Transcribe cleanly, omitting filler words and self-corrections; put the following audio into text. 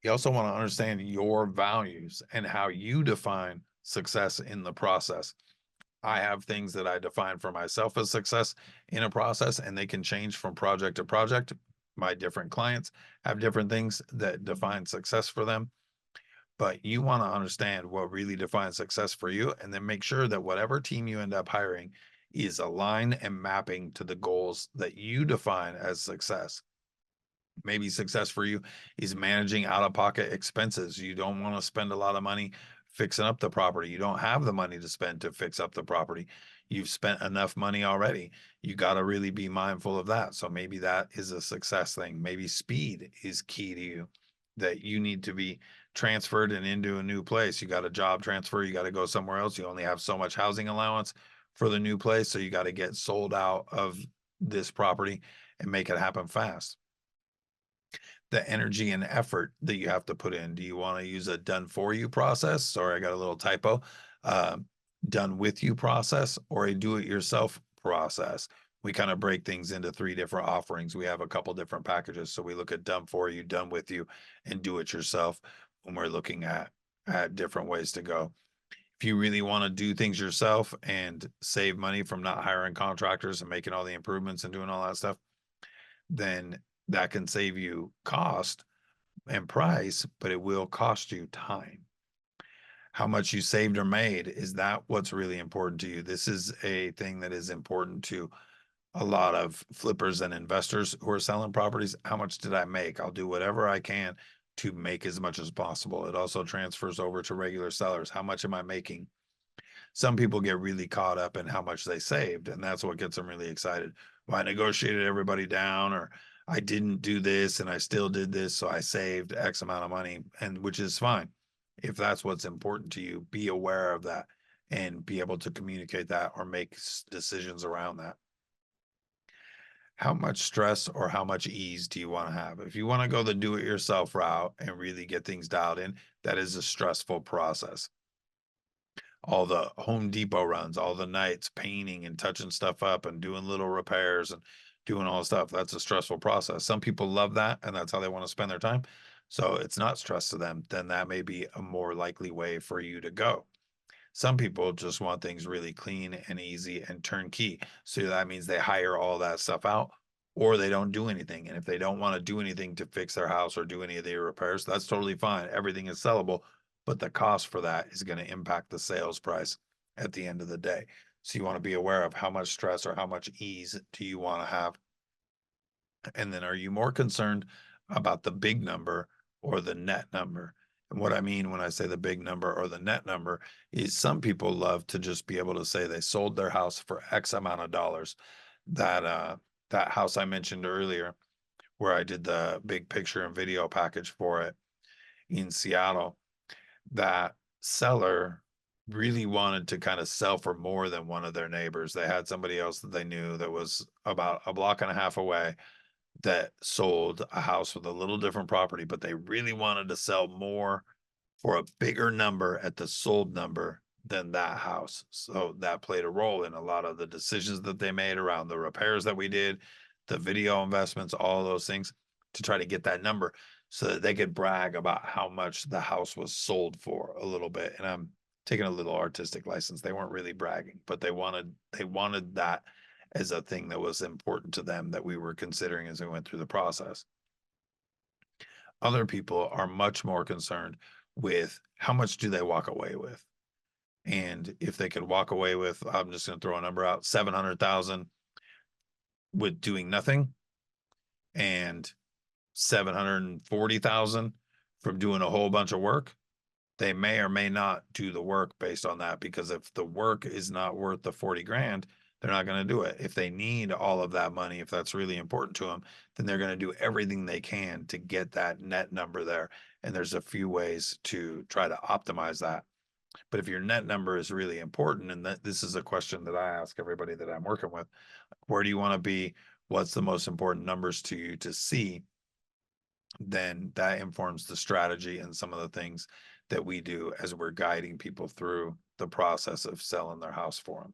You also want to understand your values and how you define success in the process. I have things that I define for myself as success in a process, and they can change from project to project. My different clients have different things that define success for them, but you want to understand what really defines success for you, and then make sure that whatever team you end up hiring is aligned and mapping to the goals that you define as success. Maybe success for you is managing out of pocket expenses. You don't want to spend a lot of money fixing up the property. You don't have the money to spend to fix up the property. You've spent enough money already. You got to really be mindful of that. So maybe that is a success thing. Maybe speed is key to you, that you need to be transferred and into a new place. You got a job transfer, you got to go somewhere else. You only have so much housing allowance for the new place. So you got to get sold out of this property and make it happen fast. The energy and effort that you have to put in. Do you want to use a done for you process? Sorry, I got a little typo. Uh, Done with you process or a do it yourself process. We kind of break things into three different offerings. We have a couple different packages. So we look at done for you, done with you, and do it yourself when we're looking at different ways to go. If you really want to do things yourself and save money from not hiring contractors and making all the improvements and doing all that stuff, then that can save you cost and price, but it will cost you time. How much you saved or made, is that what's really important to you? This is a thing that is important to a lot of flippers and investors who are selling properties. How much did I make? I'll do whatever I can to make as much as possible. It also transfers over to regular sellers. How much am I making? Some people get really caught up in how much they saved, and that's what gets them really excited. Well, I negotiated everybody down, or I didn't do this and I still did this, so I saved X amount of money, and which is fine. If that's what's important to you, be aware of that and be able to communicate that or make decisions around that. How much stress or how much ease do you want to have? If you want to go the do it yourself route and really get things dialed in, that is a stressful process. All the Home Depot runs, all the nights painting and touching stuff up and doing little repairs and doing all the stuff. That's a stressful process. Some people love that and that's how they want to spend their time. So it's not stress to them. Then that may be a more likely way for you to go. Some people just want things really clean and easy and turnkey. So that means they hire all that stuff out or they don't do anything. And if they don't want to do anything to fix their house or do any of the repairs, that's totally fine. Everything is sellable, but the cost for that is going to impact the sales price at the end of the day. So you want to be aware of how much stress or how much ease do you want to have. And then are you more concerned about the big number or the net number? And what I mean when I say the big number or the net number is some people love to just be able to say they sold their house for X amount of dollars. That house I mentioned earlier, where I did the big picture and video package for it in Seattle, that seller really wanted to kind of sell for more than one of their neighbors. They had somebody else that they knew that was about a block and a half away that sold a house with a little different property, but they really wanted to sell more for a bigger number at the sold number than that house. So that played a role in a lot of the decisions that they made around the repairs that we did, the video investments, all those things to try to get that number so that they could brag about how much the house was sold for a little bit. And I'm taking a little artistic license. They weren't really bragging, but they wanted that as a thing that was important to them that we were considering as we went through the process. Other people are much more concerned with how much do they walk away with. And if they could walk away with, I'm just going to throw a number out, 700,000 with doing nothing and 740,000 from doing a whole bunch of work, they may or may not do the work based on that, because if the work is not worth the 40 grand, they're not going to do it. If they need all of that money, if that's really important to them, then they're going to do everything they can to get that net number there. And there's a few ways to try to optimize that. But if your net number is really important, and that this is a question that I ask everybody that I'm working with, where do you want to be? What's the most important numbers to you to see? Then that informs the strategy and some of the things that we do as we're guiding people through the process of selling their house for them.